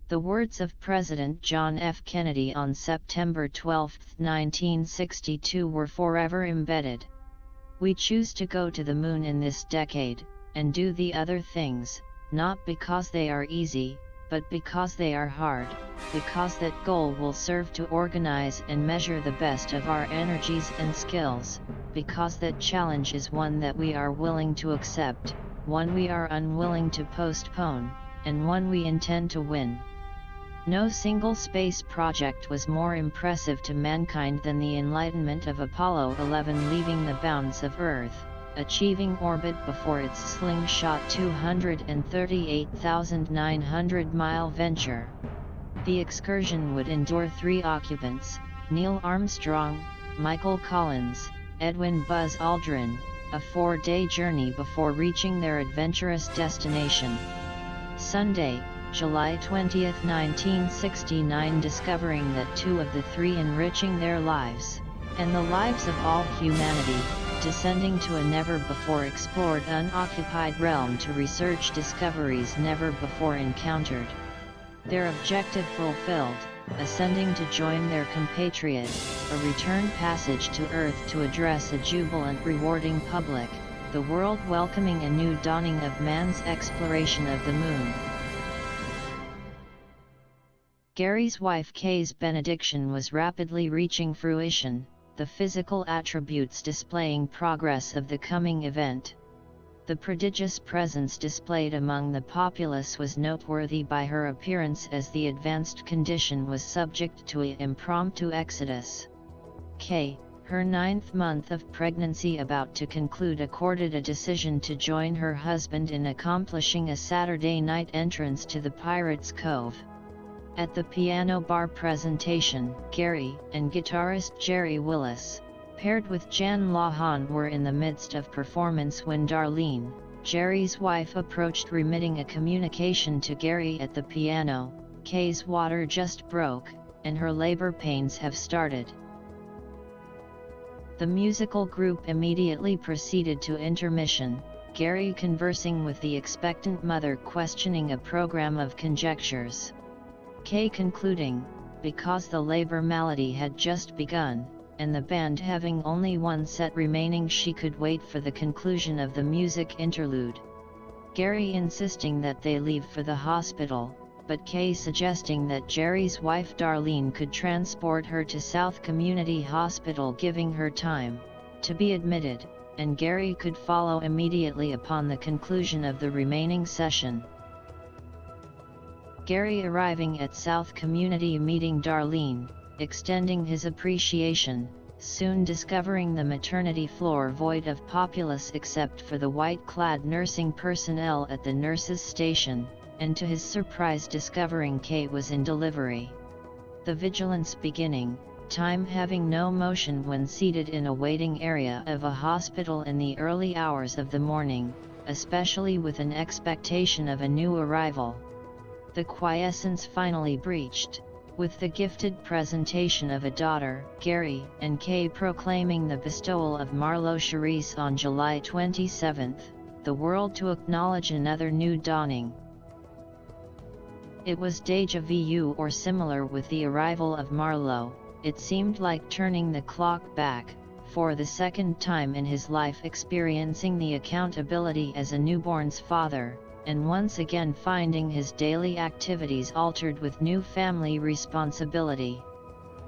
The words of President John F. Kennedy on September 12, 1962 were forever embedded. We choose to go to the moon in this decade, and do the other things, not because they are easy, but because they are hard, because that goal will serve to organize and measure the best of our energies and skills, because that challenge is one that we are willing to accept, one we are unwilling to postpone, and one we intend to win. No single space project was more impressive to mankind than the enlightenment of Apollo 11 leaving the bounds of Earth, achieving orbit before its slingshot 238,900-mile venture. The excursion would endure 3 occupants, Neil Armstrong, Michael Collins, Edwin Buzz Aldrin, a 4-day journey before reaching their adventurous destination. Sunday, July 20, 1969, discovering that 2 of the 3 enriching their lives, and the lives of all humanity, descending to a never-before-explored unoccupied realm to research discoveries never before encountered. Their objective fulfilled, ascending to join their compatriot, a return passage to Earth to address a jubilant rewarding public, the world welcoming a new dawning of man's exploration of the moon. Gary's wife Kay's benediction was rapidly reaching fruition, the physical attributes displaying progress of the coming event. The prodigious presence displayed among the populace was noteworthy by her appearance as the advanced condition was subject to an impromptu exodus. Kay, her 9th month of pregnancy about to conclude, accorded a decision to join her husband in accomplishing a Saturday night entrance to the Pirates' Cove. At the piano bar presentation, Gary and guitarist Jerry Willis, paired with Jan Lahan, were in the midst of performance when Darlene, Jerry's wife, approached, remitting a communication to Gary at the piano. Kay's water just broke, and her labor pains have started. The musical group immediately proceeded to intermission, Gary conversing with the expectant mother, questioning a program of conjectures. Kay concluding, because the labor malady had just begun, and the band having only 1 set remaining, she could wait for the conclusion of the music interlude. Gary insisting that they leave for the hospital, but Kay suggesting that Jerry's wife Darlene could transport her to South Community Hospital, giving her time to be admitted, and Gary could follow immediately upon the conclusion of the remaining session. Gary arriving at South Community, meeting Darlene, extending his appreciation, soon discovering the maternity floor void of populace except for the white-clad nursing personnel at the nurses' station, and to his surprise discovering Kay was in delivery. The vigilance beginning, time having no motion when seated in a waiting area of a hospital in the early hours of the morning, especially with an expectation of a new arrival. The quiescence finally breached, with the gifted presentation of a daughter, Gary and Kay proclaiming the bestowal of Marlo Cherise on July 27, the world to acknowledge another new dawning. It was déjà vu or similar with the arrival of Marlo. It seemed like turning the clock back, for the 2nd time in his life experiencing the accountability as a newborn's father, and once again finding his daily activities altered with new family responsibility.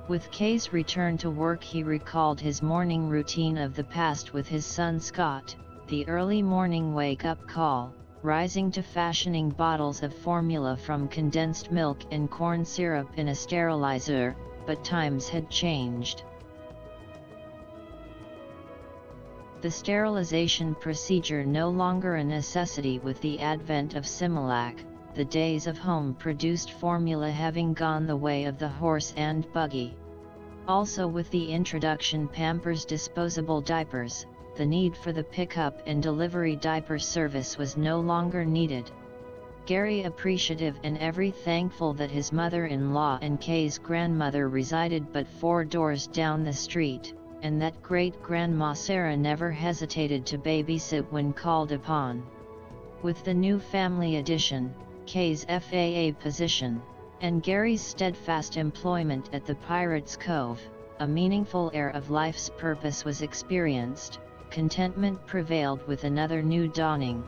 With Kay's return to work, he recalled his morning routine of the past with his son Scott, the early morning wake-up call, rising to fashioning bottles of formula from condensed milk and corn syrup in a sterilizer, but times had changed. The sterilization procedure no longer a necessity with the advent of Similac, the days of home-produced formula having gone the way of the horse and buggy. Also with the introduction Pampers disposable diapers, the need for the pickup and delivery diaper service was no longer needed. Gary appreciative and every thankful that his mother-in-law and Kay's grandmother resided but 4 doors down the street, and that great-grandma Sarah never hesitated to babysit when called upon. With the new family addition, Kay's FAA position, and Gary's steadfast employment at the Pirates' Cove, a meaningful air of life's purpose was experienced, contentment prevailed with another new dawning.